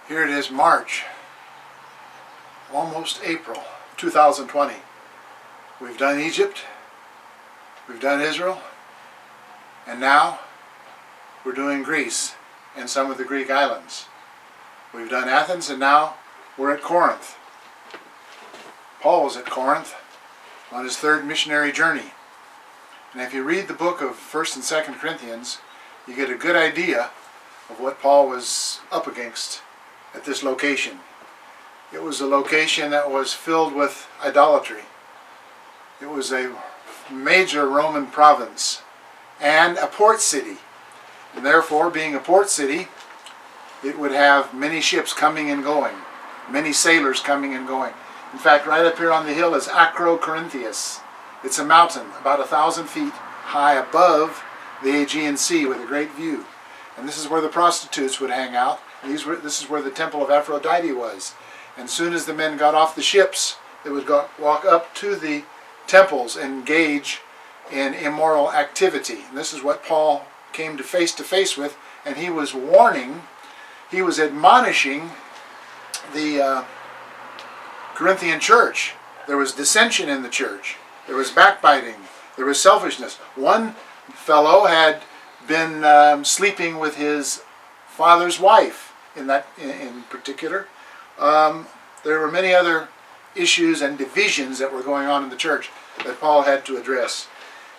Here it is, March, almost April 2020. We've done Egypt, we've done Israel, and now we're doing Greece and some of the Greek islands. We've done Athens, and now we're at Corinth. Paul was at Corinth on his third missionary journey. And if you read the book of 1st and 2nd Corinthians, you get a good idea of what Paul was up against at this location. It was a location that was filled with idolatry. It was a major Roman province and a port city. And therefore, being a port city, it would have many ships coming and going, many sailors coming and going. In fact, right up here on the hill is Corinth. It's a mountain about 1,000 feet high above the Aegean Sea with a great view. And this is where the prostitutes would hang out. This is where the temple of Aphrodite was. And as soon as the men got off the ships, they would walk up to the temples and engage in immoral activity. And this is what Paul came to face with, and he was warning, he was admonishing the Corinthian church. There was dissension in the church. There was backbiting. There was selfishness. One fellow had been sleeping with his father's wife in particular. There were many other issues and divisions that were going on in the church that Paul had to address.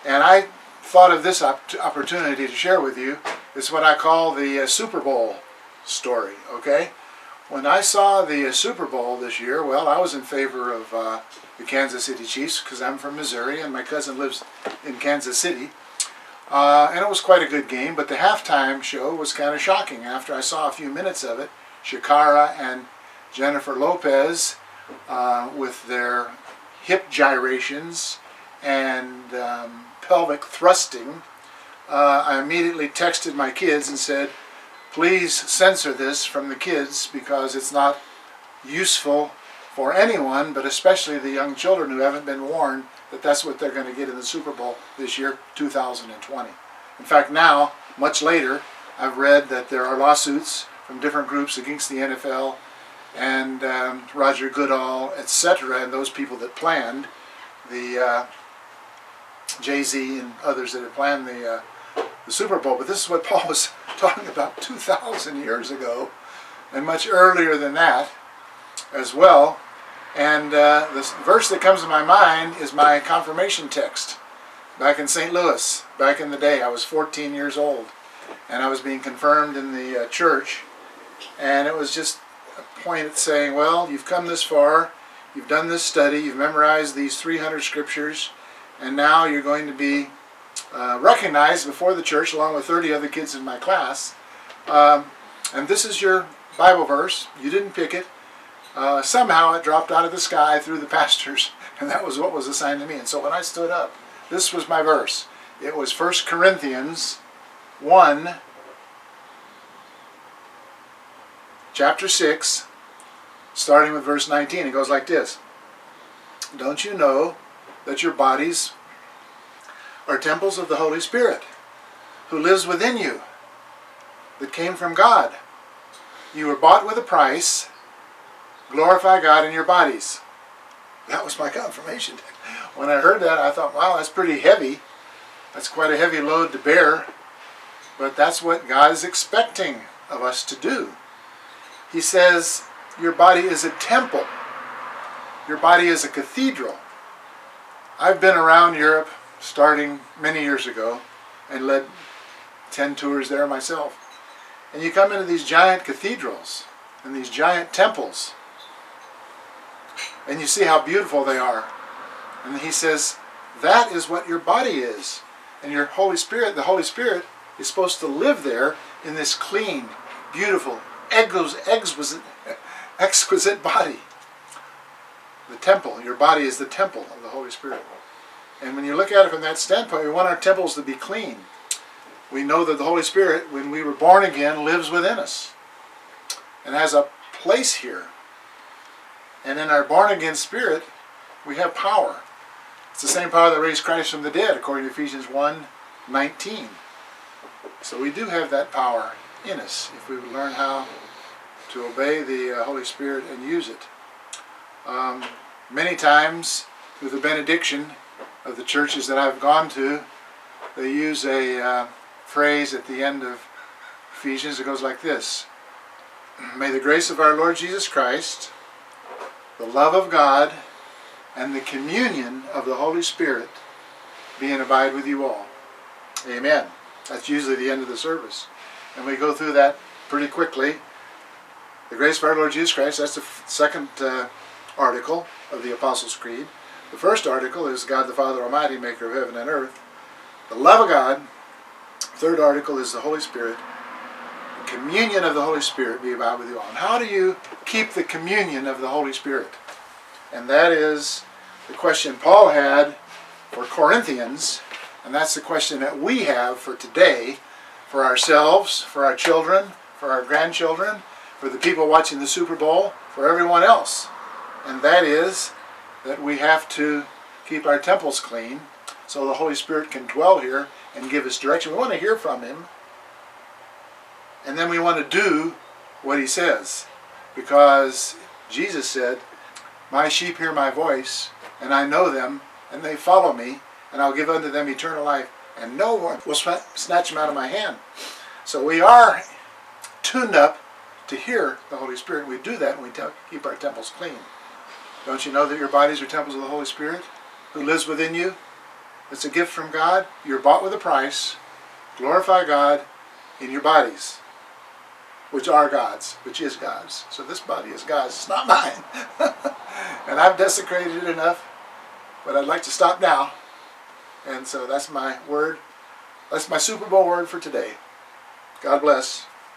And I thought of this opportunity to share with you. It's what I call the Super Bowl story, okay? When I saw the Super Bowl this year, well, I was in favor of the Kansas City Chiefs because I'm from Missouri and my cousin lives in Kansas City. And it was quite a good game, but the halftime show was kind of shocking. After I saw a few minutes of it, Shakira and Jennifer Lopez with their hip gyrations and pelvic thrusting, I immediately texted my kids and said, please censor this from the kids because it's not useful for anyone, but especially the young children who haven't been warned that that's what they're going to get in the Super Bowl this year, 2020. In fact, now, much later, I've read that there are lawsuits from different groups against the NFL and Roger Goodall, etc., and those people that planned the Jay-Z and others that had planned the Super Bowl. But this is what Paul was talking about 2,000 years ago, and much earlier than that as well. And the verse that comes to my mind is my confirmation text. Back in St. Louis, back in the day, I was 14 years old, and I was being confirmed in the church. And it was just a point at saying, well, you've come this far, you've done this study, you've memorized these 300 scriptures, and now you're going to be recognized before the church along with 30 other kids in my class. And this is your Bible verse. You didn't pick it. Somehow it dropped out of the sky through the pastors, and that was what was assigned to me. And so when I stood up, this was my verse. It was 1 Corinthians 1, chapter 6, starting with verse 19. It goes like this. Don't you know that your bodies are temples of the Holy Spirit, who lives within you, that came from God? You were bought with a price. Glorify God in your bodies. That was my confirmation. When I heard that, I thought, wow, that's pretty heavy. That's quite a heavy load to bear. But that's what God is expecting of us to do. He says, your body is a temple. Your body is a cathedral. I've been around Europe starting many years ago and led 10 tours there myself. And you come into these giant cathedrals and these giant temples, and you see how beautiful they are. And he says, that is what your body is. And your Holy Spirit, the Holy Spirit, is supposed to live there in this clean, beautiful, exquisite body. The temple, your body is the temple of the Holy Spirit. And when you look at it from that standpoint, we want our temples to be clean. We know that the Holy Spirit, when we were born again, lives within us and has a place here. And in our born-again spirit, we have power. It's the same power that raised Christ from the dead, according to Ephesians 1:19. So we do have that power in us if we learn how to obey the Holy Spirit and use it. Many times, through the benediction of the churches that I've gone to, they use a phrase at the end of Ephesians that goes like this: May the grace of our Lord Jesus Christ, the love of God, and the communion of the Holy Spirit be and abide with you all. Amen. That's usually the end of the service. And we go through that pretty quickly. The grace of our Lord Jesus Christ, that's the second article of the Apostles' Creed. The first article is God the Father Almighty, maker of heaven and earth. The love of God. Third article is the Holy Spirit. The communion of the Holy Spirit be about with you all. And how do you keep the communion of the Holy Spirit? And that is the question Paul had for Corinthians, and that's the question that we have for today, for ourselves, for our children, for our grandchildren, for the people watching the Super Bowl, for everyone else. And that is that we have to keep our temples clean so the Holy Spirit can dwell here and give us direction. We want to hear from Him, and then we want to do what He says, because Jesus said, my sheep hear my voice, and I know them, and they follow me, and I'll give unto them eternal life, and no one will snatch them out of my hand. So we are tuned up to hear the Holy Spirit. We do that when we keep our temples clean. Don't you know that your bodies are temples of the Holy Spirit who lives within you? It's a gift from God. You're bought with a price. Glorify God in your bodies, which are God's, which is God's. So this body is God's. It's not mine. And I've desecrated it enough, but I'd like to stop now. And so that's my word. That's my Super Bowl word for today. God bless.